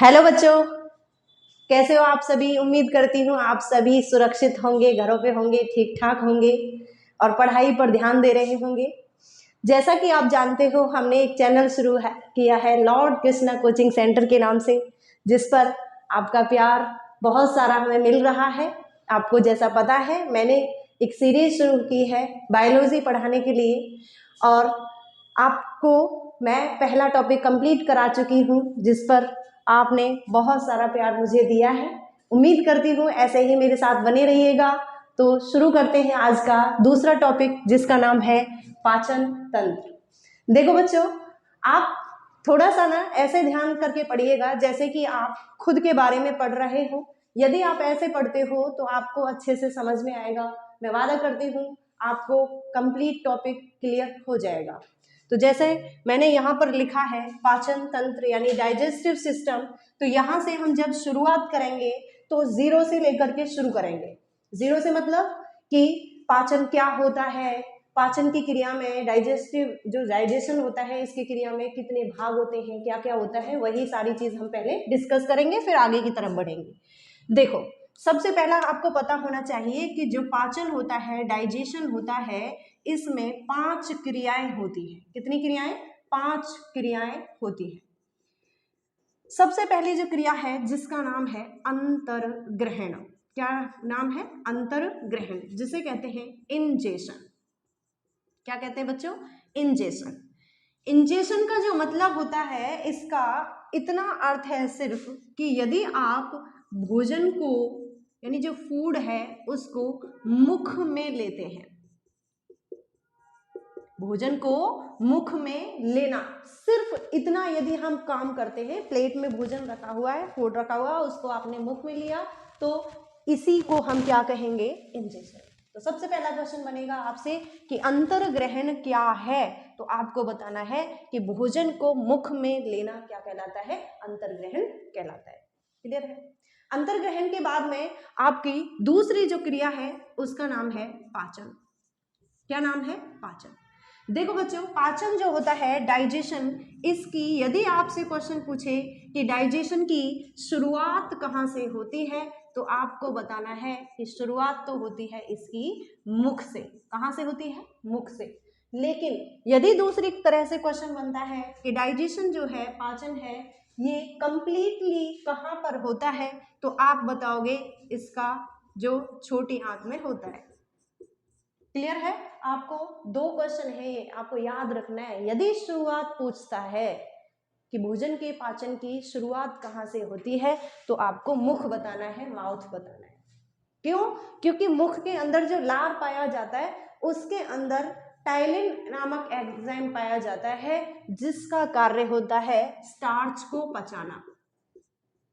Hello बच्चों, कैसे हो आप सभी। उम्मीद करती हूँ आप सभी सुरक्षित होंगे, घरों पे होंगे, ठीक ठाक होंगे और पढ़ाई पर ध्यान दे रहे होंगे। जैसा कि आप जानते हो, हमने एक चैनल शुरू किया है लॉर्ड कृष्णा कोचिंग सेंटर के नाम से, जिस पर आपका प्यार बहुत सारा हमें मिल रहा है। आपको जैसा पता है, मैंने एक सीरीज शुरू की है बायोलॉजी पढ़ाने के लिए और आपको मैं पहला टॉपिक कंप्लीट करा चुकी हूँ, जिस पर आपने बहुत सारा प्यार मुझे दिया है। उम्मीद करती हूँ ऐसे ही मेरे साथ बने रहिएगा। तो शुरू करते हैं आज का दूसरा टॉपिक, जिसका नाम है पाचन तंत्र। देखो बच्चों, आप थोड़ा सा ना ऐसे ध्यान करके पढ़िएगा जैसे कि आप खुद के बारे में पढ़ रहे हो। यदि आप ऐसे पढ़ते हो तो आपको अच्छे से समझ में आएगा। मैं वादा करती हूँ आपको कंप्लीट टॉपिक क्लियर हो जाएगा। तो जैसे मैंने यहाँ पर लिखा है पाचन तंत्र यानी डाइजेस्टिव सिस्टम, तो यहाँ से हम जब शुरुआत करेंगे तो जीरो से लेकर के शुरू करेंगे। जीरो से मतलब कि पाचन क्या होता है, पाचन की क्रिया में डाइजेस्टिव जो डाइजेशन होता है इसकी क्रिया में कितने भाग होते हैं, क्या क्या होता है, वही सारी चीज हम पहले डिस्कस करेंगे, फिर आगे की तरफ बढ़ेंगे। देखो, सबसे पहला आपको पता होना चाहिए कि जो पाचन होता है, डाइजेशन होता है, इसमें 5 क्रियाएं होती हैं। कितनी क्रियाएं? 5 क्रियाएं होती हैं। सबसे पहली जो क्रिया है जिसका नाम है अंतर्ग्रहण। क्या नाम है? अंतर्ग्रहण, जिसे कहते हैं इंजेशन। क्या कहते हैं बच्चों? इंजेशन। इंजेशन का जो मतलब होता है, इसका इतना अर्थ है सिर्फ कि यदि आप भोजन को यानी जो फूड है उसको मुख में लेते हैं, भोजन को मुख में लेना, सिर्फ इतना यदि हम काम करते हैं, प्लेट में भोजन रखा हुआ है, फूड रखा हुआ है, उसको आपने मुख में लिया, तो इसी को हम क्या कहेंगे? इंजेशन। तो सबसे पहला क्वेश्चन बनेगा आपसे कि अंतर्ग्रहण क्या है, तो आपको बताना है कि भोजन को मुख में लेना क्या कहलाता है? अंतर्ग्रहण कहलाता है। क्लियर है? अंतर्ग्रहण के बाद में आपकी दूसरी जो क्रिया है उसका नाम है पाचन। क्या नाम है? पाचन। देखो बच्चों, पाचन जो होता है, डाइजेशन, इसकी यदि आपसे क्वेश्चन पूछे कि डाइजेशन की शुरुआत कहाँ से होती है, तो आपको बताना है कि शुरुआत तो होती है इसकी मुख से। कहाँ से होती है? मुख से। लेकिन यदि दूसरी तरह से क्वेश्चन बनता है कि डाइजेशन जो है, पाचन है, ये कंप्लीटली कहाँ पर होता है, तो आप बताओगे इसका जो छोटी आंत में होता है। क्लियर है? आपको 2 क्वेश्चन है, ये आपको याद रखना है। यदि शुरुआत पूछता है कि भोजन के पाचन की शुरुआत कहाँ से होती है, तो आपको मुख बताना है, माउथ बताना है। क्यों? क्योंकि मुख के अंदर जो लार पाया जाता है, उसके अंदर टाइलिन नामक एंजाइम पाया जाता है, जिसका कार्य होता है स्टार्च को पचाना।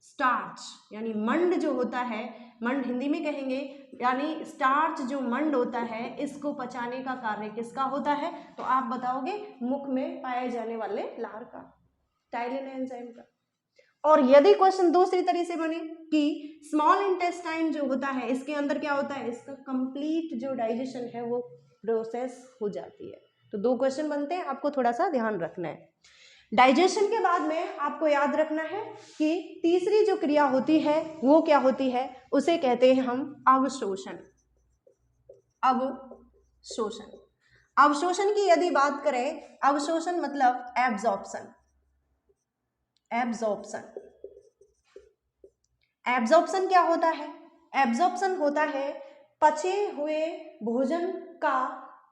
स्टार्च यानी मंड जो होता है, मंड हिंदी में कहेंगे, यानी स्टार्च जो मंड होता है, इसको पचाने का कार्य किसका होता है? तो आप बताओगे मुख में पाए जाने वाले लार का, टाइलिन एंजाइम का। और यदि क्वेश्चन दूसरी तरीके से बने कि स्मॉल इंटेस्टाइन जो होता है, इसके अंदर क्या होता है? इसका कंप्लीट जो डाइजेशन है वो प्रोसेस हो जाती है। तो 2 क्वेश्चन बनते हैं, आपको थोड़ा सा ध्यान रखना है। डाइजेशन के बाद में आपको याद रखना है कि तीसरी जो क्रिया होती है वो क्या होती है? उसे कहते हैं हम अवशोषण। अवशोषण। अवशोषण की यदि बात करें, अवशोषण मतलब एब्जॉर्प्शन। एब्जॉर्प्शन। एब्जॉर्प्शन क्या होता है? एब्जॉर्प्शन होता है पचे हुए भोजन का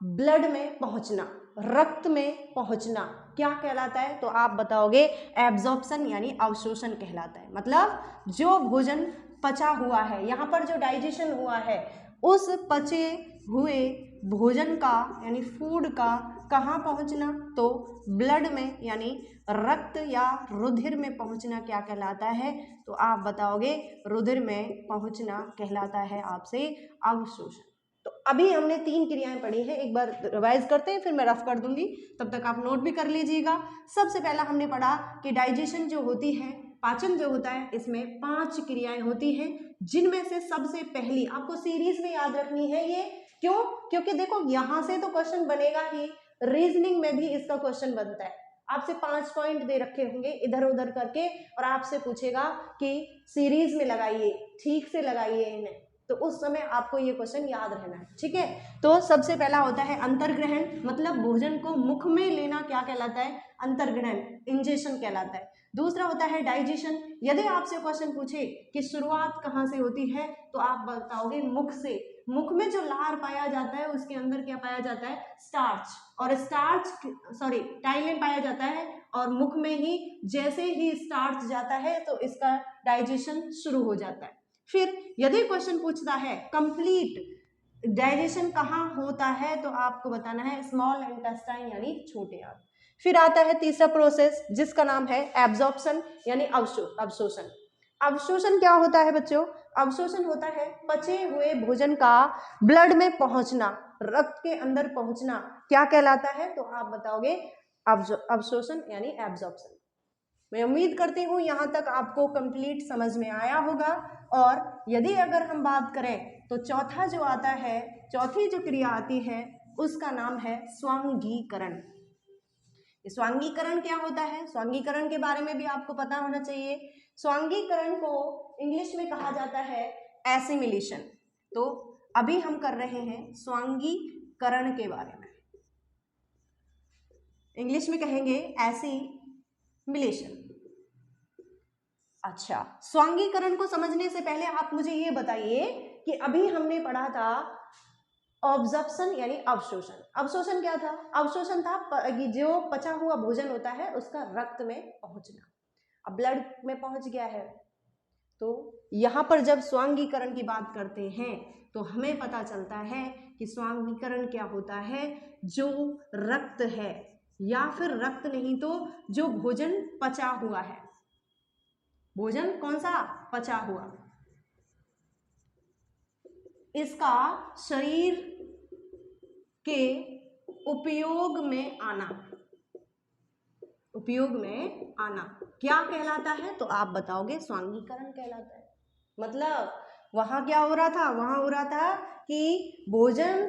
ब्लड में पहुंचना, रक्त में पहुंचना। क्या कहलाता है? तो आप बताओगे एब्जॉर्प्शन यानी अवशोषण कहलाता है। मतलब जो भोजन पचा हुआ है, यहाँ पर जो डाइजेशन हुआ है, उस पचे हुए भोजन का यानी फूड का कहाँ पहुंचना? तो ब्लड में यानी रक्त या रुधिर में पहुंचना क्या कहलाता है? तो आप बताओगे रुधिर में पहुंचना कहलाता है आपसे अवशोषण। तो अभी हमने 3 क्रियाएं पढ़ी हैं, एक बार रिवाइज करते हैं, फिर मैं रफ कर दूंगी, तब तक आप नोट भी कर लीजिएगा। सबसे पहला हमने पढ़ा कि डाइजेशन जो होती है, पाचन जो होता है, इसमें 5 क्रियाएं होती हैं, जिनमें से सबसे पहली आपको सीरीज में याद रखनी है। ये क्यों? क्योंकि देखो, यहां से तो क्वेश्चन बनेगा ही, रीजनिंग में भी इसका क्वेश्चन बनता है। आपसे 5 पॉइंट दे रखे होंगे इधर उधर करके, और आपसे पूछेगा कि सीरीज में लगाइए, ठीक से लगाइए इन्हें, तो उस समय आपको ये क्वेश्चन याद रहना है, ठीक है। तो सबसे पहला होता है अंतर्ग्रहण, मतलब भोजन को मुख में लेना क्या कहलाता है, अंतर्ग्रहण, इंजेशन कहलाता है। दूसरा होता है डाइजेशन। यदि आपसे क्वेश्चन पूछे कि शुरुआत कहाँ से होती है, तो आप बताओगे मुख से। मुख में जो लार पाया जाता है उसके अंदर क्या पाया जाता है, स्टार्च, और टाइलिन पाया जाता है, और मुख में ही जैसे ही स्टार्च जाता है तो इसका डाइजेशन शुरू हो जाता है। फिर यदि क्वेश्चन पूछता है कंप्लीट डाइजेशन कहाँ होता है, तो आपको बताना है स्मॉल इंटेस्टाइन यानी छोटे आंत। फिर आता है तीसरा प्रोसेस जिसका नाम है एब्जॉर्प्शन यानी अवशोषण। अवशोषण क्या होता है बच्चों, अवशोषण होता है पचे हुए भोजन का ब्लड में पहुंचना, रक्त के अंदर पहुंचना, क्या कहलाता है, तो आप बताओगे अवशोषण यानी एब्जॉर्प्शन। मैं उम्मीद करती हूँ यहाँ तक आपको कंप्लीट समझ में आया होगा। और यदि अगर हम बात करें तो चौथा जो आता है, चौथी जो क्रिया आती है उसका नाम है स्वांगीकरण। स्वांगीकरण क्या होता है, स्वांगीकरण के बारे में भी आपको पता होना चाहिए। स्वांगीकरण को इंग्लिश में कहा जाता है एसिमिलेशन। तो अभी हम कर रहे हैं स्वांगीकरण के बारे में, इंग्लिश में कहेंगे एसिमिलेशन। अच्छा, स्वांगीकरण को समझने से पहले आप मुझे ये बताइए कि अभी हमने पढ़ा था ऑब्जर्प्शन यानी अवशोषण। अवशोषण क्या था, अवशोषण था जो पचा हुआ भोजन होता है उसका रक्त में पहुंचना। अब ब्लड में पहुंच गया है, तो यहाँ पर जब स्वांगीकरण की बात करते हैं तो हमें पता चलता है कि स्वांगीकरण क्या होता है, जो रक्त है या फिर रक्त नहीं तो जो भोजन पचा हुआ है, भोजन कौन सा पचा हुआ, इसका शरीर के उपयोग में आना, उपयोग में आना क्या कहलाता है, तो आप बताओगे स्वांगीकरण कहलाता है। मतलब वहां क्या हो रहा था, वहां हो रहा था कि भोजन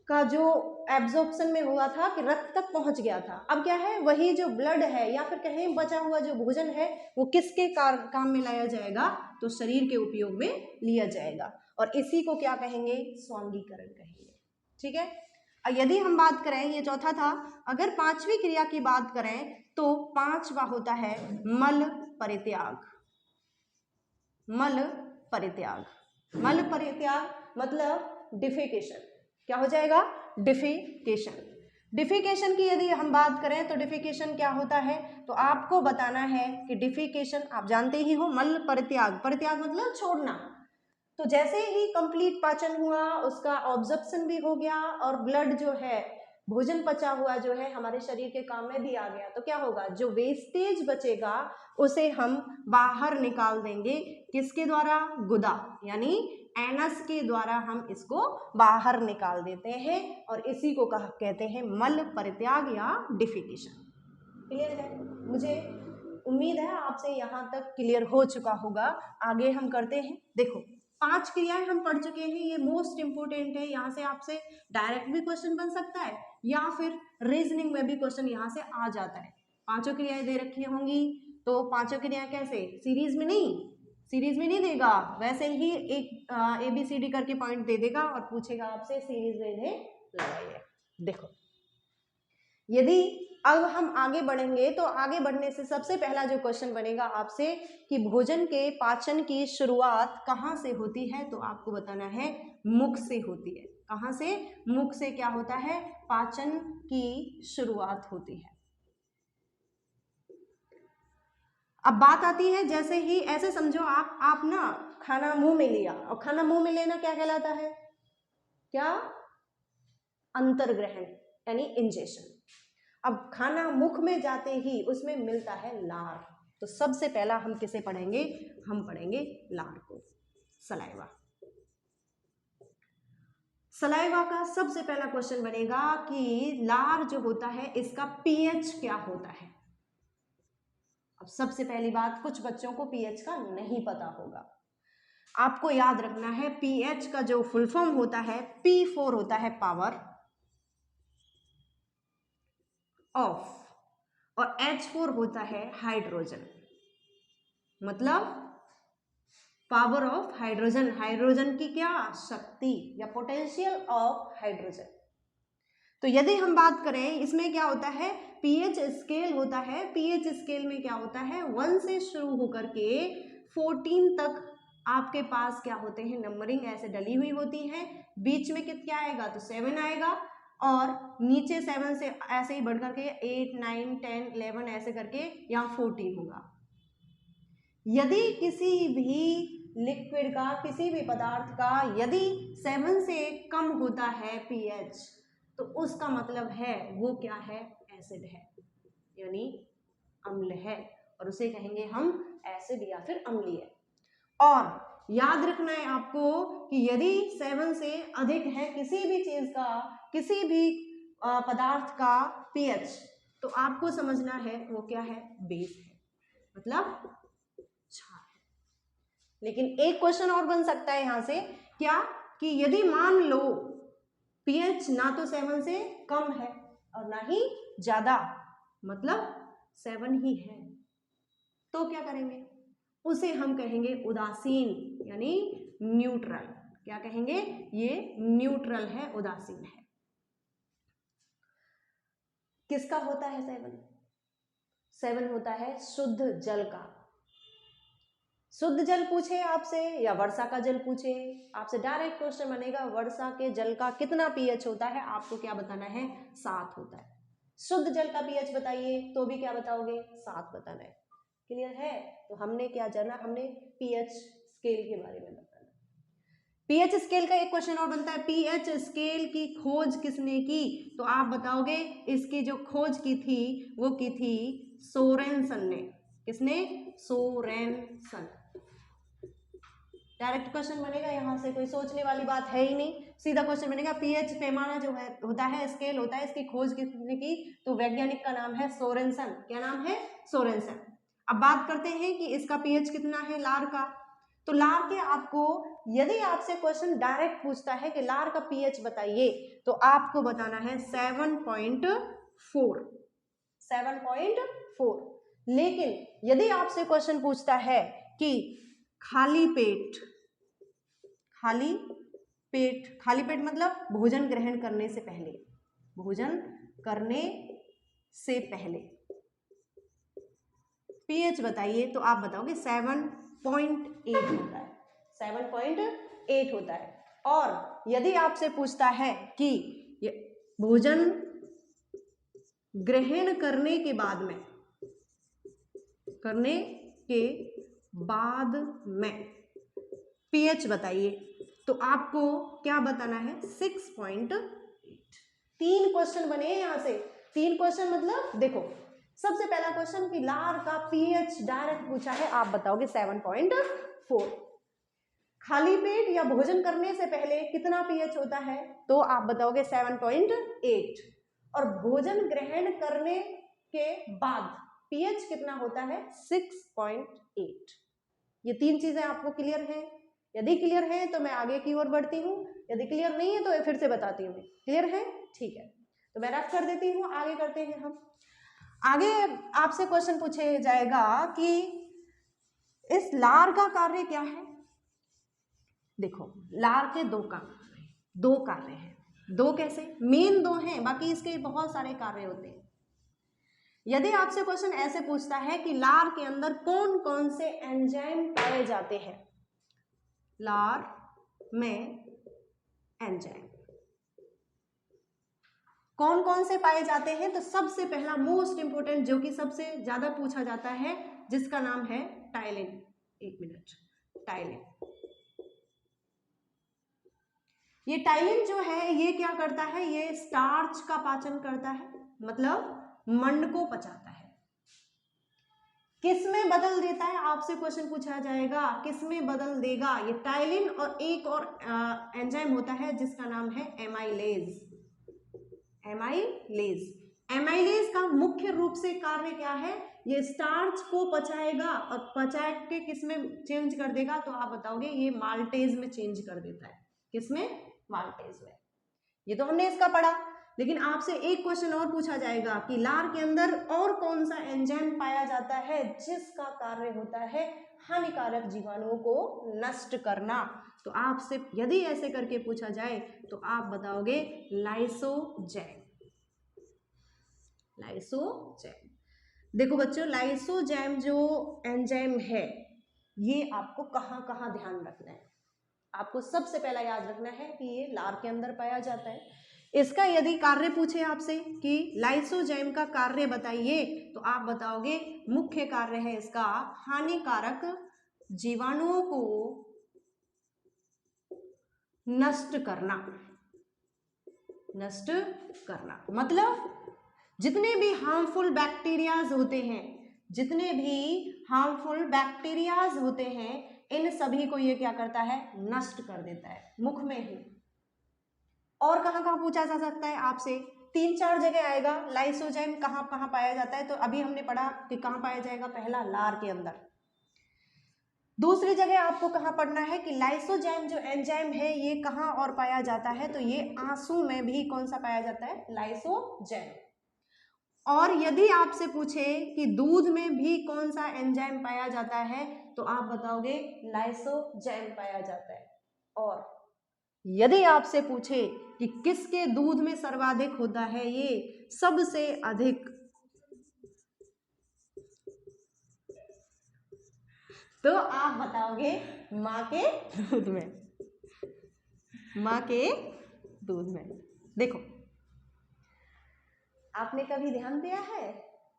का जो एब्जॉर्प्शन में हुआ था कि रक्त तक पहुंच गया था। अब क्या है, वही जो ब्लड है या फिर कहें बचा हुआ जो भोजन है वो किसके काम में लाया जाएगा, तो शरीर के उपयोग में लिया जाएगा, और इसी को क्या कहेंगे, स्वांगीकरण कहेंगे, ठीक है। यदि हम बात करें, ये चौथा था, अगर पांचवी क्रिया की बात करें तो पांचवा होता है मल परित्याग। मल परित्याग, मल परित्याग मतलब डिफेकेशन, क्या हो जाएगा, डिफेकेशन। डिफेकेशन की यदि हम बात करें तो डिफेकेशन क्या होता है, तो आपको बताना है कि डिफेकेशन आप जानते ही हो, मल परित्याग, परित्याग मतलब छोड़ना। तो जैसे ही कंप्लीट पाचन हुआ उसका ऑब्जर्प्शन भी हो गया और ब्लड जो है भोजन पचा हुआ जो है हमारे शरीर के काम में भी आ गया, तो क्या होगा, जो वेस्टेज बचेगा उसे हम बाहर निकाल देंगे, किसके द्वारा, गुदा यानी एनस के द्वारा हम इसको बाहर निकाल देते हैं, और इसी को कहते हैं मल परित्याग या डिफिकेशन। क्लियर है, मुझे उम्मीद है आपसे यहाँ तक क्लियर हो चुका होगा। आगे हम करते हैं, देखो 5 क्रियाएं हम पढ़ चुके हैं, ये मोस्ट इंपोर्टेंट है, यहाँ से आपसे डायरेक्ट भी क्वेश्चन बन सकता है या फिर रीजनिंग में भी क्वेश्चन यहाँ से आ जाता है। 5 क्रियाएं दे रखी होंगी, तो 5 क्रियाएं कैसे, सीरीज में नहीं, सीरीज में नहीं देगा, वैसे ही एक ABCD करके पॉइंट दे देगा और पूछेगा आपसे सीरीज में लगाइए। देखो यदि अब हम आगे बढ़ेंगे तो आगे बढ़ने से सबसे पहला जो क्वेश्चन बनेगा आपसे कि भोजन के पाचन की शुरुआत कहाँ से होती है, तो आपको बताना है मुख से होती है। कहाँ से, मुख से क्या होता है, पाचन की शुरुआत होती है। अब बात आती है, जैसे ही ऐसे समझो आप ना खाना मुंह में लिया, और खाना मुंह में लेना क्या कहलाता है, क्या, अंतर्ग्रहण यानी इंजेशन। अब खाना मुख में जाते ही उसमें मिलता है लार, तो सबसे पहला हम किसे पढ़ेंगे, हम पढ़ेंगे लार को, सलाइवा। सलाइवा का सबसे पहला क्वेश्चन बनेगा कि लार जो होता है इसका पीएच क्या होता है। अब सबसे पहली बात, कुछ बच्चों को पीएच का नहीं पता होगा, आपको याद रखना है पीएच का जो फुल फॉर्म होता है P4 होता है पावर ऑफ और H4 होता है हाइड्रोजन, मतलब पावर ऑफ हाइड्रोजन, हाइड्रोजन की क्या शक्ति या पोटेंशियल ऑफ हाइड्रोजन। तो यदि हम बात करें इसमें क्या होता है, पीएच स्केल होता है। पीएच स्केल में क्या होता है, 1 से शुरू होकर के 14 तक आपके पास क्या होते हैं, नंबरिंग ऐसे डली हुई होती है। बीच में क्या आएगा, तो 7 आएगा, और नीचे 7 से ऐसे ही बढ़ करके 8, 9, 10, 11 ऐसे करके यहाँ 14 होगा। यदि किसी भी लिक्विड का, किसी भी पदार्थ का यदि 7 से कम होता है पीएच, तो उसका मतलब है वो क्या है, एसिड है, यानी अम्ल है, और उसे कहेंगे हम एसिड या फिर अम्लीय। और याद रखना है आपको कि यदि 7 से अधिक है किसी भी चीज का, किसी भी पदार्थ का पीएच, तो आपको समझना है वो क्या है, बेस है, मतलब क्षार है। लेकिन एक क्वेश्चन और बन सकता है यहां से, क्या कि यदि मान लो पीएच ना तो 7 से कम है और ना ही ज्यादा, मतलब 7 ही है, तो क्या करेंगे, उसे हम कहेंगे उदासीन, यानी न्यूट्रल। क्या कहेंगे, ये न्यूट्रल है, उदासीन है। किसका होता है 7 होता है शुद्ध जल का। शुद्ध जल पूछे आपसे या वर्षा का जल पूछे, आपसे डायरेक्ट क्वेश्चन बनेगा वर्षा के जल का कितना पीएच होता है, आपको क्या बताना है, 7 होता है। शुद्ध जल का पीएच बताइए तो भी क्या बताओगे, 7 बताना है। क्लियर है। तो हमने क्या जाना, हमने पीएच स्केल के बारे में बताना। पीएच स्केल का एक क्वेश्चन और बनता है, पीएच स्केल की खोज किसने की, तो आप बताओगे इसकी जो खोज की थी वो की थी सोरेनसन ने। किसने, सोरेनसन। डायरेक्ट क्वेश्चन बनेगा, यहां से कोई सोचने वाली बात है ही नहीं, सीधा क्वेश्चन बनेगा। पीएच पैमाना जो है होता है, स्केल होता है, इसकी खोज किसने की, तो वैज्ञानिक का नाम है सोरेनसन। क्या नाम है, सोरेनसन। अब बात करते हैं कि इसका पीएच कितना है लार का। तो लार के आपको यदि आपसे क्वेश्चन डायरेक्ट पूछता है कि लार का पीएच बताइए, तो आपको बताना है 7.4। 7.4। लेकिन यदि आपसे क्वेश्चन पूछता है कि खाली पेट, खाली पेट, खाली पेट मतलब भोजन ग्रहण करने से पहले, भोजन करने से पहले पीएच बताइए, तो आप बताओगे 7.8 होता है, 7.8 होता है। और यदि आपसे पूछता है कि भोजन ग्रहण करने के बाद में, करने के बाद में पीएच बताइए, तो आपको क्या बताना है, 6.8। 3 क्वेश्चन बने हैं यहां से। 3 क्वेश्चन मतलब देखो, सबसे पहला क्वेश्चन कि लार का पीएच डायरेक्ट पूछा है, आप बताओगे 7.4। खाली पेट या भोजन करने से पहले कितना पीएच होता है, तो आप बताओगे 7.8। और भोजन ग्रहण करने के बाद पीएच कितना होता है, 6.8। ये 3 चीजें आपको क्लियर हैं। यदि क्लियर है तो मैं आगे की ओर बढ़ती हूँ, यदि क्लियर नहीं है तो फिर से बताती हूँ। क्लियर है, ठीक है, तो मैं रख कर देती हूँ, आगे करते हैं हम। आगे आपसे क्वेश्चन पूछे जाएगा कि इस लार का कार्य क्या है। देखो, लार के 2 कार्य हैं। 2 कैसे, मेन 2 हैं, बाकी इसके बहुत सारे कार्य होते हैं। यदि आपसे क्वेश्चन ऐसे पूछता है कि लार के अंदर कौन कौन से एंजाइम पाए जाते हैं, लार में एंजाइम कौन कौन से पाए जाते हैं, तो सबसे पहला मोस्ट इंपोर्टेंट जो कि सबसे ज्यादा पूछा जाता है, जिसका नाम है टाइलिन। 1 minute, ptyalin. ये टाइलिन जो है ये क्या करता है, ये स्टार्च का पाचन करता है, मतलब मंड को पचाता है। किस में बदल देता है, आपसे क्वेश्चन पूछा जाएगा किस में बदल देगा ये टाइलिन, और एक और एंजाइम होता है जिसका नाम है एमाइलेज। एमाइलेज का मुख्य रूप से कार्य क्या है, ये स्टार्च को पचाएगा और पचा के किस में चेंज कर देगा, तो आप बताओगे ये माल्टेज में चेंज कर देता है। किसमें, माल्टेज में। ये तो हमने इसका पढ़ा। लेकिन आपसे एक क्वेश्चन और पूछा जाएगा कि लार के अंदर और कौन सा एंजाइम पाया जाता है जिसका कार्य होता है हानिकारक जीवाणुओं को नष्ट करना। तो आपसे यदि ऐसे करके पूछा जाए तो आप बताओगे लाइसोजैम। लाइसोजैम। देखो बच्चों, लाइसोजैम जो एंजाइम है ये आपको कहाँ कहाँ ध्यान रखना है। आपको सबसे पहला याद रखना है कि ये लार के अंदर पाया जाता है। इसका यदि कार्य पूछे आपसे कि लाइसोजैम का कार्य बताइए तो आप बताओगे मुख्य कार्य है इसका हानिकारक जीवाणुओं को नष्ट करना। नष्ट करना मतलब जितने भी हार्मफुल बैक्टीरियाज होते हैं, जितने भी हार्मफुल बैक्टीरियाज होते हैं, इन सभी को ये क्या करता है, नष्ट कर देता है मुख में ही। और कहाँ कहाँ पूछा जा सकता है आपसे, 3-4 जगह आएगा लाइसोजैम कहाँ कहाँ पाया जाता है। तो अभी हमने पढ़ा कि कहाँ पाया जाएगा, पहला लार के अंदर। दूसरी जगह आपको कहाँ पढ़ना है कि लाइसोजैम जो एंजाइम है ये कहाँ और पाया जाता है, तो ये आंसू में भी कौन सा पाया जाता है, लाइसोजैम। और यदि आपसे पूछे कि दूध में भी कौन सा एंजाइम पाया जाता है तो आप बताओगे लाइसोजैम पाया जाता है। और यदि आपसे पूछे कि किसके दूध में सर्वाधिक होता है ये सबसे अधिक, तो आप बताओगे माँ के दूध में। माँ के दूध में। देखो, आपने कभी ध्यान दिया है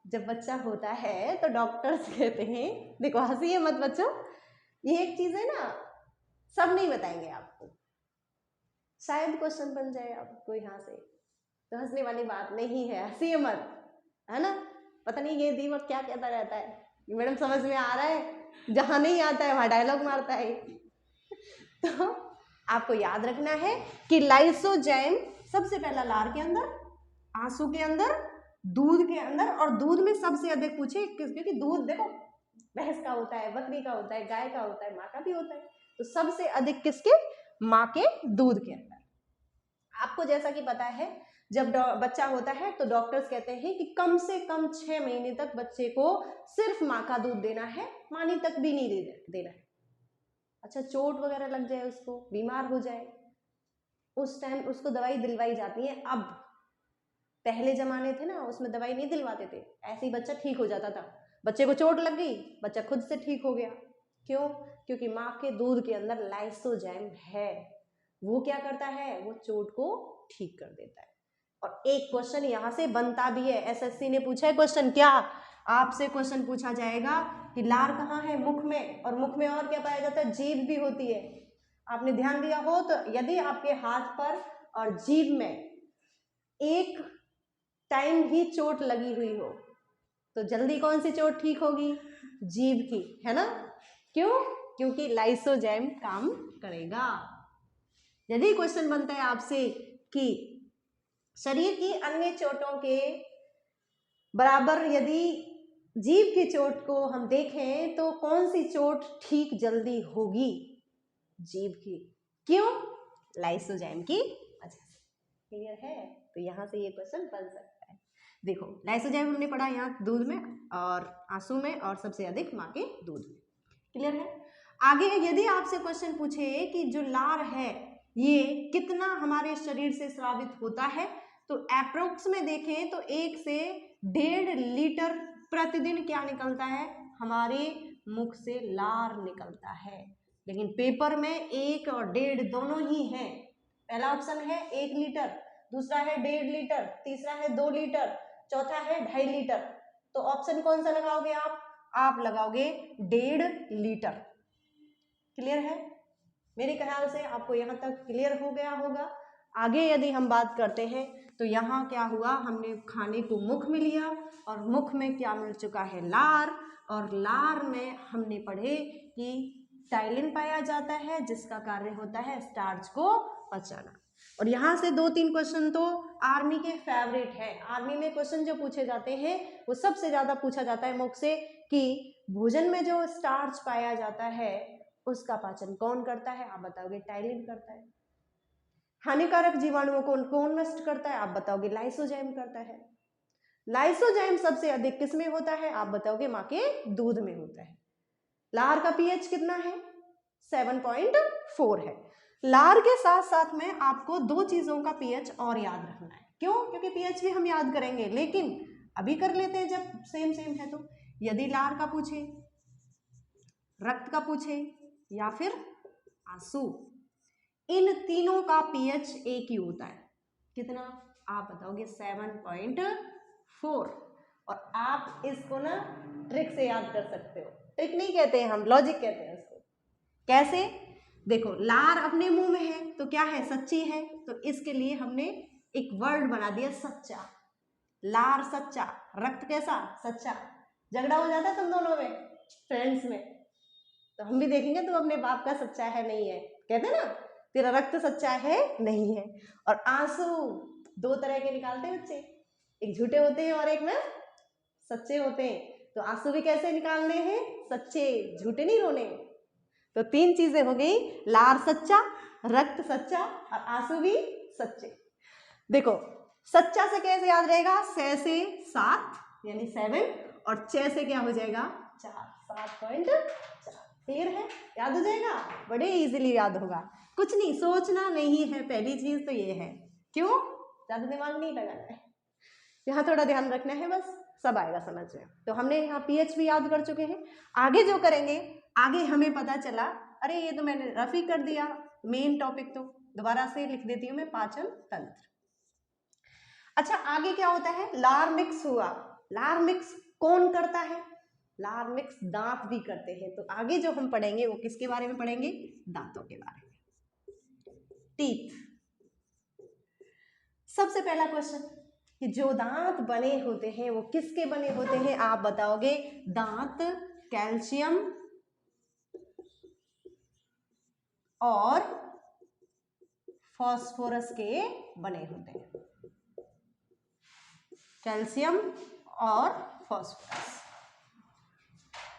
जब बच्चा होता है तो डॉक्टर्स कहते हैं, देखो हंसिए मत बच्चों, ये एक चीज है ना, सब नहीं बताएंगे आपको, शायद क्वेश्चन बन जाए आपको यहाँ से, तो हंसने वाली बात नहीं है, हंसिए मत, है ना। पता नहीं ये दीपक क्या कहता रहता है, मैडम समझ में आ रहा है, जहां नहीं आता है वहां डायलॉग मारता है। तो आपको याद रखना है कि लाइसोजैम सबसे पहला लार के अंदर, आंसू के अंदर, दूध के अंदर, और दूध में सबसे अधिक पूछे क्योंकि दूध देखो भैंस का होता है, बकरी का होता है, गाय का होता है, माँ का भी होता है, तो सबसे अधिक किसके, माँ के दूध के अंदर। आपको जैसा कि पता है जब बच्चा होता है तो डॉक्टर्स कहते हैं कि कम से कम 6 महीने तक बच्चे को सिर्फ माँ का दूध देना है, पानी तक भी नहीं देना है। अच्छा, चोट वगैरह लग जाए, उसको बीमार हो जाए, उस टाइम उसको दवाई दिलवाई जाती है। अब पहले जमाने थे ना, उसमें दवाई नहीं दिलवाते थे, ऐसे ही बच्चा ठीक हो जाता था। बच्चे को चोट लग गई, बच्चा खुद से ठीक हो गया। क्यों? क्योंकि माँ के दूध के अंदर लाइसोजैम है, वो क्या करता है, वो चोट को ठीक कर देता है। और एक क्वेश्चन यहाँ से बनता भी है, एसएससी ने पूछा है क्वेश्चन, क्या आपसे क्वेश्चन पूछा जाएगा कि लार कहाँ है, मुख में, और मुख में और क्या पाया जाता है, जीभ भी होती है। आपने ध्यान दिया हो तो यदि आपके हाथ पर और जीभ में एक टाइम ही चोट लगी हुई हो तो जल्दी कौन सी चोट ठीक होगी, जीभ की, है ना। क्यों? क्योंकि लाइसोजैम काम करेगा। यदि क्वेश्चन बनता है आपसे कि शरीर की अन्य चोटों के बराबर यदि जीभ की चोट को हम देखें तो कौन सी चोट ठीक जल्दी होगी, जीभ की। क्यों? लाइसोजैम की वजह से। क्लियर है? तो यहां से ये क्वेश्चन बन सकता है। देखो, लाइसोजैम हमने पढ़ा यहाँ दूध में और आंसू में और सबसे अधिक माँ के दूध में। क्लियर है? आगे यदि आपसे क्वेश्चन पूछे कि जो लार है ये कितना हमारे शरीर से स्रावित होता है, तो अप्रोक्स में देखें तो 1 से 1.5 लीटर प्रतिदिन क्या निकलता है, हमारे मुख से लार निकलता है। लेकिन पेपर में 1 और 1.5 दोनों ही हैं। पहला ऑप्शन है 1 लीटर, दूसरा है 1.5 लीटर, तीसरा है 2 लीटर, चौथा है 2.5 लीटर। तो ऑप्शन कौन सा लगाओगे आप लगाओगे 1.5 लीटर। क्लियर है? मेरे ख्याल से आपको यहाँ तक क्लियर हो गया होगा। आगे यदि हम बात करते हैं तो यहाँ क्या हुआ, हमने खाने को मुख में लिया और मुख में क्या मिल चुका है, लार, और लार में हमने पढ़े कि टाइलिन पाया जाता है जिसका कार्य होता है स्टार्च को पचाना। और यहाँ से 2-3 क्वेश्चन तो आर्मी के फेवरेट है। आर्मी में क्वेश्चन जो पूछे जाते हैं वो सबसे ज्यादा पूछा जाता है मुख से कि भोजन में जो स्टार्च पाया जाता है उसका पाचन कौन करता है, आप बताओगे टाइलिन करता है। हानिकारक जीवाणुओं को कौन नष्ट करता है? आप बताओगे लाइसोजाइम करता है। लाइसोजाइम सबसे अधिक किस में होता है? आप बताओगे माँ के दूध में होता है। लार का पीएच कितना है? 7.4 है। लार के साथ साथ में आपको दो चीजों का पीएच और याद रखना है। क्यों? क्योंकि पीएच भी हम याद करेंगे, लेकिन अभी कर लेते हैं जब सेम सेम है। तो यदि लार का पूछे, रक्त का पूछे या फिर आंसू, इन तीनों का पीएच एक ही होता है। कितना? आप बताओगे 7.4। और आप इसको ना ट्रिक से याद कर सकते हो। ट्रिक नहीं कहते हैं हम, लॉजिक कहते हैं इसको। कैसे? देखो, लार अपने मुंह में है तो क्या है? सच्ची है। तो इसके लिए हमने एक वर्ड बना दिया सच्चा। लार सच्चा, रक्त कैसा? सच्चा। झगड़ा हो जाता है तुम दोनों में, फ्रेंड्स में, तो हम भी देखेंगे तुम अपने बाप का सच्चा है नहीं है, कहते ना तेरा रक्त सच्चा है नहीं है। और आंसू दो तरह के निकालते हैं बच्चे, एक झूठे होते हैं और एक ना सच्चे होते हैं। तो आंसू भी कैसे निकालने हैं? सच्चे, झूठे नहीं रोने। तो तीन चीजें हो गई, लार सच्चा, रक्त सच्चा और आंसू भी सच्चे। देखो, सच्चा से कैसे याद रहेगा? 6 से 7 यानी 7, और 6 से क्या हो जाएगा? 4, 7.4। क्लियर है? याद हो जाएगा, बड़े इजीली याद होगा। कुछ नहीं, सोचना नहीं है, पहली चीज तो ये है। क्यों? ज्यादा दिमाग नहीं लगाना है, यहाँ थोड़ा ध्यान रखना है, बस सब आएगा समझ में। तो हमने यहाँ पीएच भी याद कर चुके हैं। आगे जो करेंगे, आगे हमें पता चला, अरे ये तो मैंने रफ ही कर दिया मेन टॉपिक, तो दोबारा से लिख देती हूँ मैं, पाचन तंत्र। अच्छा, आगे क्या होता है? लार मिक्स हुआ। लार मिक्स कौन करता है? लार मिक्स दांत भी करते हैं। तो आगे जो हम पढ़ेंगे वो किसके बारे में पढ़ेंगे? दांतों के बारे में। टीथ। सबसे पहला क्वेश्चन कि जो दांत बने होते हैं वो किसके बने होते हैं? आप बताओगे दांत कैल्शियम और फास्फोरस के बने होते हैं। कैल्शियम और फास्फोरस।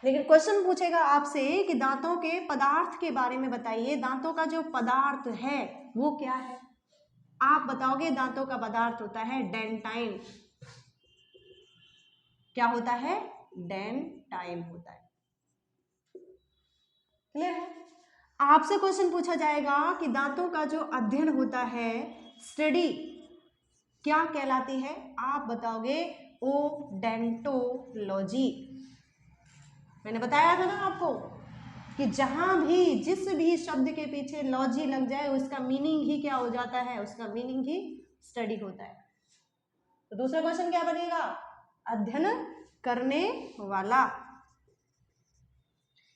लेकिन क्वेश्चन पूछेगा आपसे कि दांतों के पदार्थ के बारे में बताइए। दांतों का जो पदार्थ है वो क्या है? आप बताओगे दांतों का पदार्थ होता है डेंटाइन। क्या होता है? डेंटाइन होता है। क्लियर है? आपसे क्वेश्चन पूछा जाएगा कि दांतों का जो अध्ययन होता है, स्टडी, क्या कहलाती है? आप बताओगे ओडेंटोलॉजी। मैंने बताया था ना आपको कि जहां भी, जिस भी शब्द के पीछे लॉजी लग जाए उसका मीनिंग ही क्या हो जाता है? उसका मीनिंग ही स्टडी होता है। तो दूसरा क्वेश्चन क्या बनेगा? अध्ययन करने वाला।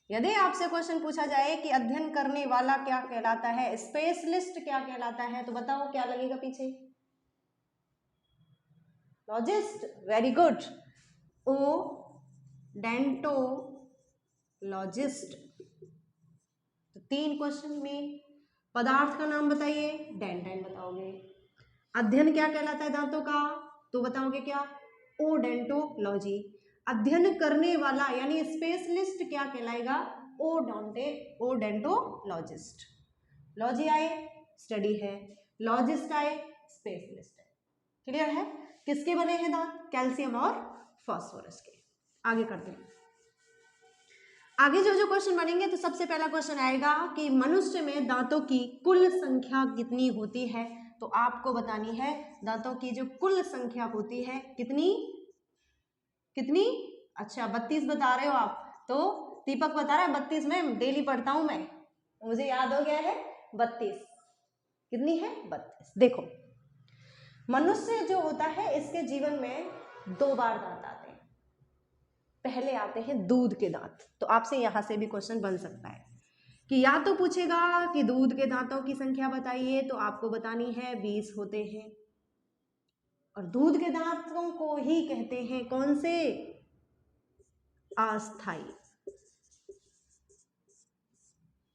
यदि आपसे क्वेश्चन पूछा जाए कि अध्ययन करने वाला क्या कहलाता है, स्पेशलिस्ट क्या कहलाता है, तो बताओ क्या लगेगा पीछे? लॉजिस्ट। Very good, odontologist. तो 3 क्वेश्चन में पदार्थ का नाम बताइए, डेंटाइन बताओगे। अध्ययन क्या कहलाता है दांतों का, तो बताओगे क्या? ओडेंटोलॉजी। अध्ययन करने वाला यानी स्पेशलिस्ट क्या कहलाएगा? ओडेंटोलॉजिस्ट। लॉजी आए स्टडी है, लॉजिस्ट आए स्पेशलिस्ट है। क्लियर है? किसके बने हैं दांत? कैल्शियम और फास्फोरस के। आगे करते हैं। आगे जो जो क्वेश्चन बनेंगे, तो सबसे पहला क्वेश्चन आएगा कि मनुष्य में दांतों की कुल संख्या कितनी होती है? तो आपको बतानी है दांतों की जो कुल संख्या होती है कितनी कितनी? अच्छा, 32 बता रहे हो आप। तो दीपक बता रहा है 32, में डेली पढ़ता हूं मैं, मुझे याद हो गया है 32। कितनी है? 32। देखो, मनुष्य जो होता है इसके जीवन में 2 बार दांत आते हैं। पहले आते हैं दूध के दांत। तो आपसे यहां से भी क्वेश्चन बन सकता है कि या तो पूछेगा कि दूध के दांतों की संख्या बताइए, तो आपको बतानी है 20 होते हैं। और दूध के दांतों को ही कहते हैं कौन से? अस्थाई,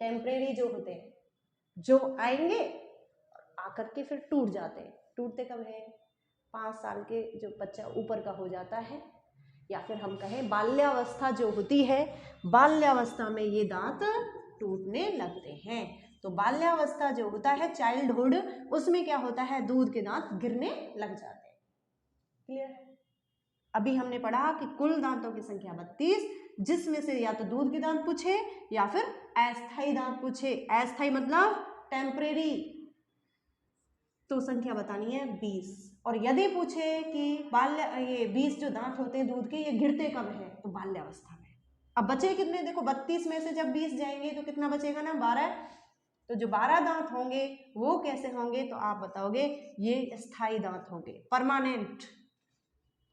टेम्परेरी जो होते हैं, जो आएंगे आकर के फिर टूट जाते हैं। टूटते कब है? 5 साल के जो बच्चा ऊपर का हो जाता है, या फिर हम कहें बाल्यावस्था जो होती है, बाल्यावस्था में ये दांत टूटने लगते हैं। तो तो बाल्यावस्था जो होता है, चाइल्डहुड, उसमें क्या होता है, दूध के दांत गिरने लग जाते हैं। क्लियर है? अभी हमने पढ़ा कि कुल दांतों की संख्या 32, जिसमें से या तो दूध के दांत पूछे या फिर अस्थायी दांत पूछे। अस्थायी मतलब टेम्परेरी, तो संख्या बतानी है 20। और यदि पूछे कि ये 20 जो दांत होते हैं दूध के, ये गिरते कब है, तो बाल्यावस्था में। अब बचे कितने, देखो 32 में से जब 20 जाएंगे तो कितना बचेगा ना, 12। तो जो 12 दांत होंगे वो कैसे होंगे, तो आप बताओगे ये स्थायी दांत होंगे, परमानेंट।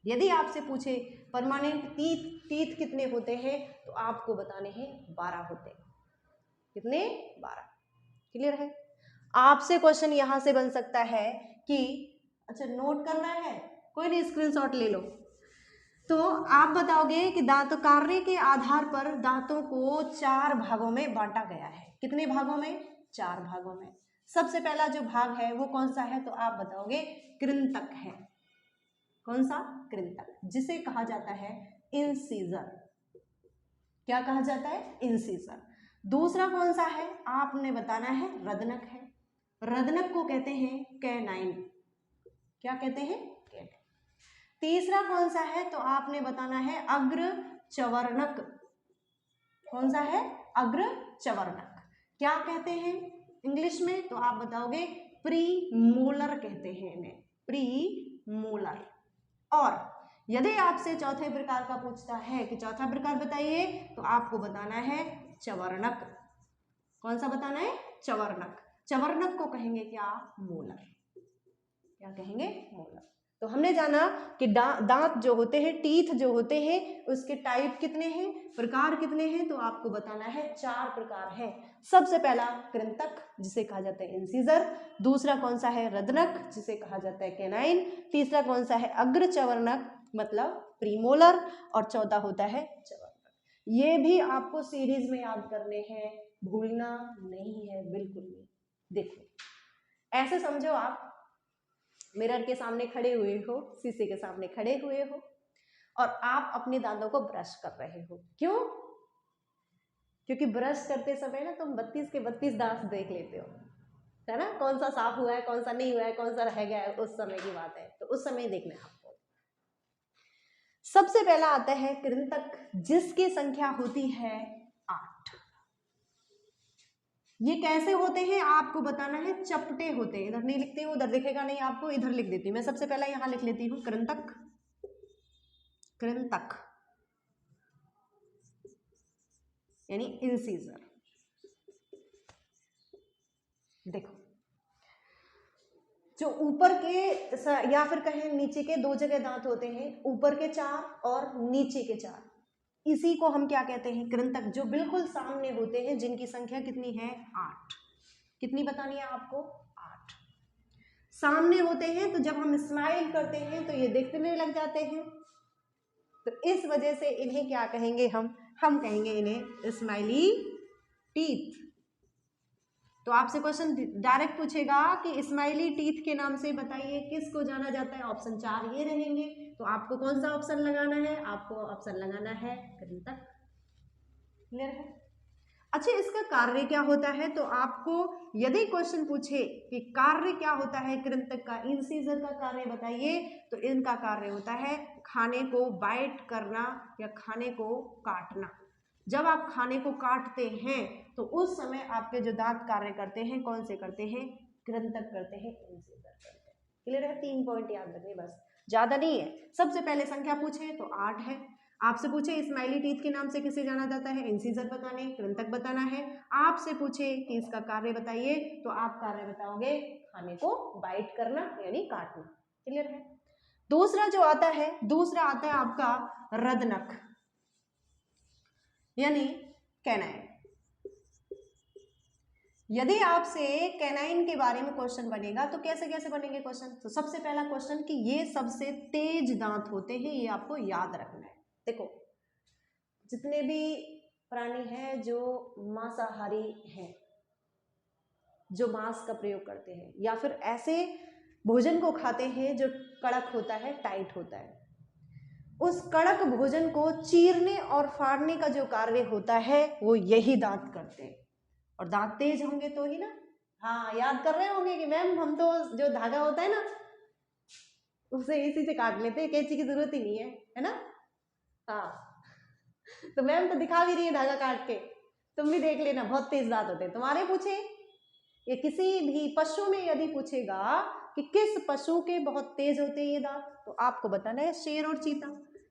यदि आपसे पूछे परमानेंट टीथ कितने होते हैं, तो आपको बताने हैं 12 होते हैं। कितने? 12। क्लियर है? आपसे क्वेश्चन यहां से बन सकता है कि, अच्छा नोट करना है, कोई नहीं स्क्रीनशॉट ले लो। तो आप बताओगे कि दांत कार्य के आधार पर दांतों को 4 भागों में बांटा गया है। कितने भागों में? 4 भागों में। सबसे पहला जो भाग है वो कौन सा है, तो आप बताओगे कृंतक है। कौन सा? कृंतक, जिसे कहा जाता है इंसीजर। क्या कहा जाता है? इंसीजर। दूसरा कौन सा है, आपने बताना है रदनक है। रदनक को कहते हैं कैनाइन। क्या कहते हैं? कैनाइन। तीसरा कौन सा है, तो आपने बताना है अग्र चवर्णक। कौन सा है? अग्र चवर्णक। क्या कहते हैं इंग्लिश में, तो आप बताओगे प्री मोलर कहते हैं इन्हें, प्री मोलर। और यदि आपसे चौथे प्रकार का पूछता है कि चौथा प्रकार बताइए, तो आपको बताना है चवर्णक। कौन सा बताना है? चवर्णक। चवर्णक को कहेंगे क्या? मोलर। क्या कहेंगे? मोलर। तो हमने जाना कि दांत जो होते हैं, टीथ जो होते हैं, उसके टाइप कितने हैं, प्रकार कितने हैं, तो आपको बताना है 4 प्रकार हैं। सबसे पहला कृंतक, जिसे कहा जाता है इंसीजर। दूसरा कौन सा है? रदनक, जिसे कहा जाता है कैनाइन। तीसरा कौन सा है? अग्र चवर्णक, मतलब प्रीमोलर। और चौथा होता है चवर्णक। ये भी आपको सीरीज में याद करने हैं, भूलना नहीं है बिल्कुल भी। देखो ऐसे समझो, आप मिरर के सामने खड़े हुए हो, शीशे के सामने खड़े हुए हो, और आप अपने दांतों को ब्रश कर रहे हो। क्यों? क्योंकि ब्रश करते समय ना तुम 32 के 32 दांत देख लेते हो, है ना, कौन सा साफ हुआ है, कौन सा नहीं हुआ है, कौन सा रह गया है, उस समय की बात है। तो उस समय देखना है आपको। सबसे पहला आता है कृंतक, जिसकी संख्या होती है 8। ये कैसे होते हैं आपको बताना है, चपटे होते हैं। इधर नहीं लिखते हो, उधर दिखेगा नहीं आपको, इधर लिख देती हूँ मैं। सबसे पहला यहां लिख लेती हूँ कृंतक। कृंतक यानी इंसीजर। देखो, जो ऊपर के या फिर कहें नीचे के 2 जगह दांत होते हैं, ऊपर के 4 और नीचे के 4, इसी को हम क्या कहते हैं? कृंतक। जो बिल्कुल सामने होते हैं, जिनकी संख्या कितनी है? 8। कितनी बतानी है आपको? 8 सामने होते हैं। तो जब हम स्माइल करते हैं तो ये दिखने लग जाते हैं, तो इस वजह से इन्हें क्या कहेंगे? हम कहेंगे इन्हें स्माइली टीथ। तो आपसे क्वेश्चन डायरेक्ट पूछेगा कि स्माइली टीथ के नाम से बताइए किसको जाना जाता है। ऑप्शन 4 ये रहेंगे। तो आपको कौन सा ऑप्शन लगाना है? आपको ऑप्शन लगाना है कृंतक। क्लियर है? अच्छा, इसका कार्य क्या होता है? तो आपको यदि क्वेश्चन पूछे कि कार्य क्या होता है कृंतक का, इंसीजर का कार्य बताइए, तो इनका कार्य होता है खाने को बाइट करना या खाने को काटना। जब आप खाने को काटते हैं तो उस समय आपके जो दांत कार्य करते हैं, कौन से करते हैं? कृंतक करते हैं, इंसीजर करते हैं। क्लियर है? 3 पॉइंट याद रखने, बस, ज्यादा नहीं है। सबसे पहले संख्या पूछे तो 8 है। आपसे पूछे स्माइली टीथ के नाम से किसे जाना जाता है? इंसीजर बताने, कृंतक बताना है। आपसे पूछे कि इसका कार्य बताइए, तो आप कार्य बताओगे खाने को बाइट करना यानी काटना। क्लियर है? दूसरा जो आता है, दूसरा आता है आपका रदनक यानी कैनाइन। यदि आपसे कैनाइन के बारे में क्वेश्चन बनेगा तो कैसे कैसे बनेंगे क्वेश्चन? तो सबसे पहला क्वेश्चन कि ये सबसे तेज दांत होते हैं, ये आपको याद रखना है। देखो, जितने भी प्राणी हैं जो मांसाहारी हैं, जो मांस का प्रयोग करते हैं, या फिर ऐसे भोजन को खाते हैं जो कड़क होता है, टाइट होता है, उस कड़क भोजन को चीरने और फाड़ने का जो कार्य होता है वो यही दांत करते हैं। और दांत तेज होंगे तो ही ना। हाँ, याद कर रहे होंगे कि मैम हम तो जो धागा होता है ना उसे इसी से काट लेते हैं, कैंची की जरूरत ही नहीं है ना। हाँ, तो मैम तो दिखा भी रही है धागा काट के, तुम भी देख लेना, बहुत तेज दांत होते हैं तुम्हारे। पूछे ये किसी भी पशु में यदि पूछेगा कि किस पशु के बहुत तेज होते हैं ये दांत, तो आपको बताना है शेर और चीता,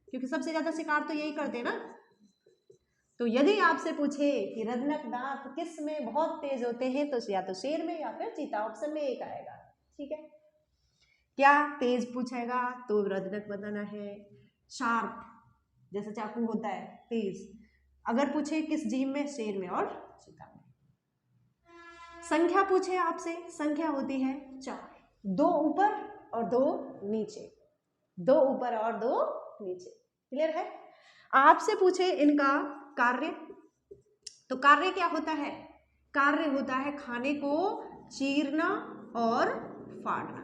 क्योंकि सबसे ज्यादा शिकार तो यही करते हैं ना। तो यदि आपसे पूछे कि रत्नक दांत किस में बहुत तेज होते हैं, तो या तो शेर में या फिर चीता, ऑप्शन में एक आएगा। ठीक है, क्या तेज पूछेगा तो रत्नक बताना है, शार्प जैसे चाकू होता है तेज। अगर पूछे किस जीव में, शेर में और चीता में। संख्या पूछे आपसे, संख्या होती है 4, 2 ऊपर और 2 नीचे, 2 ऊपर और 2 नीचे। क्लियर है। आपसे पूछे इनका कार्य, तो कार्य क्या होता है, कार्य होता है खाने को चीरना और फाड़ना,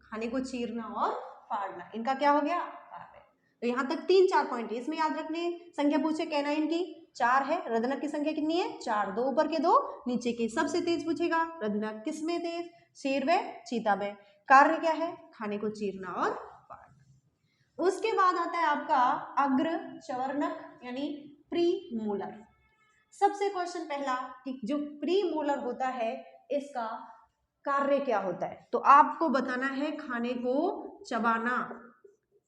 खाने को चीरना और फाड़ना, इनका क्या हो गया कार्य। तो यहां तक 3-4 पॉइंट इसमें याद रखने। संख्या पूछे कैनाइन की 4 है, रदनक की संख्या कितनी है 4, 2 ऊपर के 2 नीचे के। सबसे तेज पूछेगा रदनक किस में तेज, शेर व चीता में। कार्य क्या है, खाने को चीरना और फाड़ना। उसके बाद आता है आपका अग्र चवर्णक यानी प्री मोलर। सबसे क्वेश्चन पहला कि जो प्री मोलर होता है इसका कार्य क्या होता है, तो आपको बताना है खाने को चबाना,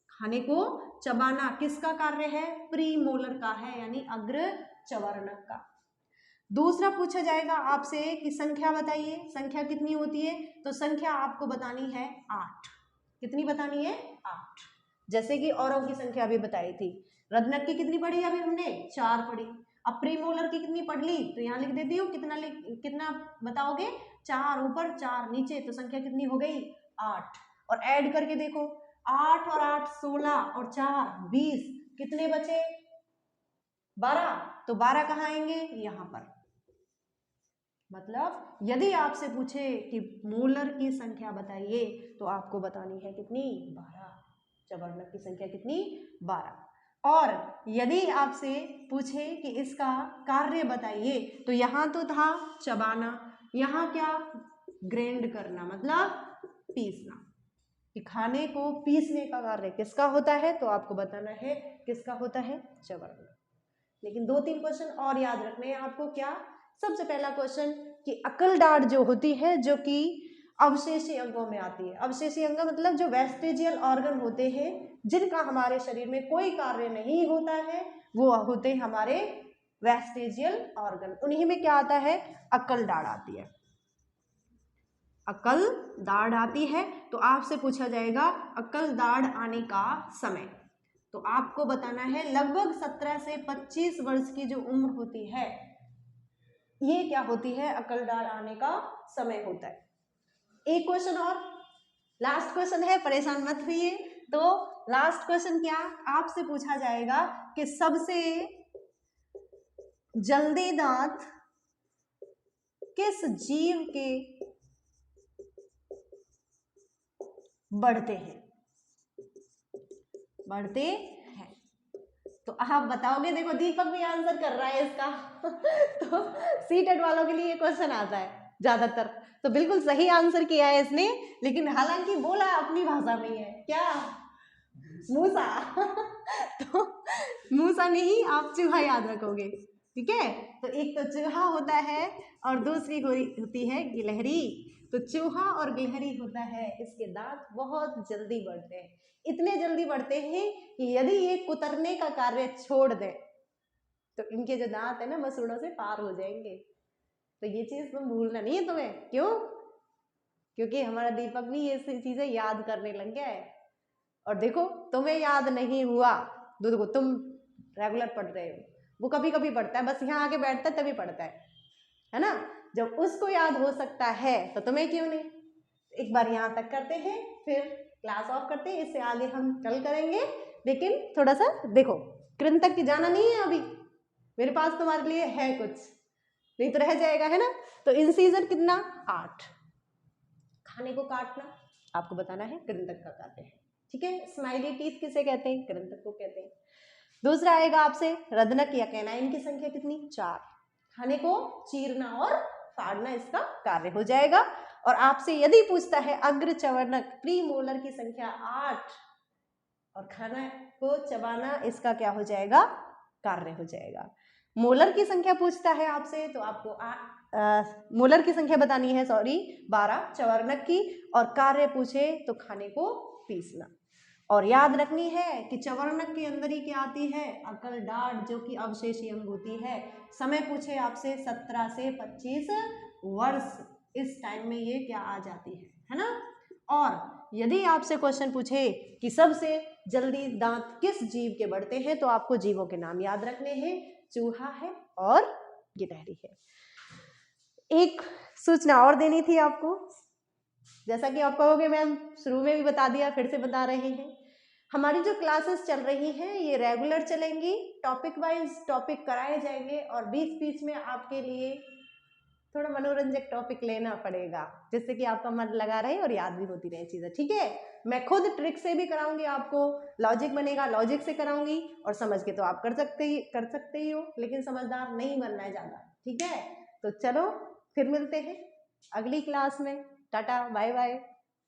खाने को चबाना किसका कार्य है, प्री मोलर का है, यानी अग्र चवर्णक का। दूसरा पूछा जाएगा आपसे कि संख्या बताइए, संख्या कितनी होती है, तो संख्या आपको बतानी है 8। कितनी बतानी है 8, जैसे कि औरों की संख्या भी बताई थी। रत्नक की कितनी पढ़ी अभी हमने 4 पढ़ी। अब प्री मोलर की कितनी पढ़ ली, तो यहाँ लिख देती हूँ, कितना बताओगे 4 ऊपर 4 नीचे, तो संख्या कितनी हो गई 8। और ऐड करके देखो 8 और 8 16 और 4 20, कितने बचे 12। तो 12 कहाँ आएंगे यहाँ पर। मतलब यदि आपसे पूछे कि मोलर की संख्या बताइए, तो आपको बतानी है कितनी 12, चवर्णक की संख्या कितनी 12। और यदि आपसे पूछे कि इसका कार्य बताइए, तो यहाँ तो था चबाना, यहाँ क्या ग्राइंड करना मतलब पीसना, कि खाने को पीसने का कार्य किसका होता है, तो आपको बताना है किसका होता है चवर्णक। लेकिन 2-3 क्वेश्चन और याद रखने हैं आपको। क्या, सबसे पहला क्वेश्चन कि अकल डाढ़ जो होती है जो कि अवशेषी अंगों में आती है। अवशेषी अंग मतलब जो वेस्टिजियल ऑर्गन होते हैं जिनका हमारे शरीर में कोई कार्य नहीं होता है, वो होते हैं हमारे वेस्टिजियल ऑर्गन। उन्हीं में क्या आता है, अकल डाढ़ आती है, अकल दाढ़ आती है। तो आपसे पूछा जाएगा अकल दाढ़ आने का समय, तो आपको बताना है लगभग 17 से 25 वर्ष की जो उम्र होती है, ये क्या होती है अकल दाढ़ आने का समय होता है। एक क्वेश्चन और, लास्ट क्वेश्चन है, परेशान मत होइए। तो लास्ट क्वेश्चन क्या, आपसे पूछा जाएगा कि सबसे जल्दी दांत किस जीव के बढ़ते हैं, बढ़ते हैं। तो आप बताओगे, देखो दीपक भी आंसर कर रहा है इसका तो सीटेट वालों के लिए ये क्वेश्चन आता है ज्यादातर, तो बिल्कुल सही आंसर किया है इसने, लेकिन हालांकि बोला अपनी भाषा में है, क्या मूसा तो मूसा नहीं, आप चूहा याद रखोगे। ठीक है, तो एक तो चूहा होता है और दूसरी होती है गिलहरी। तो चूहा और गिलहरी होता है, इसके दांत बहुत जल्दी बढ़ते हैं, इतने जल्दी बढ़ते हैं कि यदि ये कुतरने का कार्य छोड़ दे तो इनके जो दांत है ना मसूड़ों से पार हो जाएंगे। तो ये चीज तुम भूलना नहीं है तुम्हें। क्यों, क्योंकि हमारा दीपक भी ये चीजें याद करने लग गया है। और देखो तुम्हें याद नहीं हुआ, देखो तुम रेगुलर पढ़ रहे हो, वो कभी कभी पढ़ता है, बस यहाँ आके बैठता है तभी पढ़ता है ना। जब उसको याद हो सकता है तो तुम्हें क्यों नहीं। एक बार यहाँ तक करते हैं, फिर क्लास ऑफ करते हैं, इससे आगे हम कल करेंगे। लेकिन थोड़ा सा देखो, कृंतक की जाना नहीं है अभी, मेरे पास तुम्हारे लिए है कुछ, नहीं तो रह जाएगा, है ना। तो इंसीजर कितना 8, खाने को काटना आपको बताना है कृंतक का कार्य है। ठीक है, स्माइली टीथ किसे कहते हैं, कृंतक को कहते हैं। दूसरा आएगा आपसे रदनक या कैनाइन की संख्या कितनी 4, खाने को चीरना और फाड़ना इसका कार्य हो जाएगा। और आपसे यदि पूछता है अग्र चवर्णक प्रीमोलर की संख्या 8 और खाना को चबाना इसका क्या हो जाएगा, कार्य हो जाएगा। मोलर की संख्या पूछता है आपसे तो आपको मोलर की संख्या बतानी है, सॉरी 12 चवर्णक की, और कार्य पूछे तो खाने को पीसना। और याद रखनी है कि चवर्णक के अंदर ही क्या आती है, अकल डाट जो कि अवशेषी अंग होती है। समय पूछे आपसे 17 से 25 वर्ष, इस टाइम में ये क्या आ जाती है ना। और यदि आपसे क्वेश्चन पूछे कि सबसे जल्दी दांत किस जीव के बढ़ते हैं तो आपको जीवों के नाम याद रखने हैं, चूहा है और गिलहरी है। एक सूचना और देनी थी आपको, जैसा कि आप कहोगे मैम शुरू में भी बता दिया, फिर से बता रहे हैं। हमारी जो क्लासेस चल रही हैं ये रेगुलर चलेंगी, टॉपिक वाइज टॉपिक कराए जाएंगे और बीच बीच में आपके लिए थोड़ा मनोरंजक टॉपिक लेना पड़ेगा जिससे कि आपका मन लगा रहे और याद भी होती रहे चीज़ें, ठीक है। मैं खुद ट्रिक से भी कराऊंगी आपको, लॉजिक बनेगा लॉजिक से कराऊंगी, और समझ के तो आप कर सकते ही हो, लेकिन समझदार नहीं बनना है ज़्यादा, ठीक है। तो चलो फिर मिलते हैं अगली क्लास में, टाटा बाय बाय।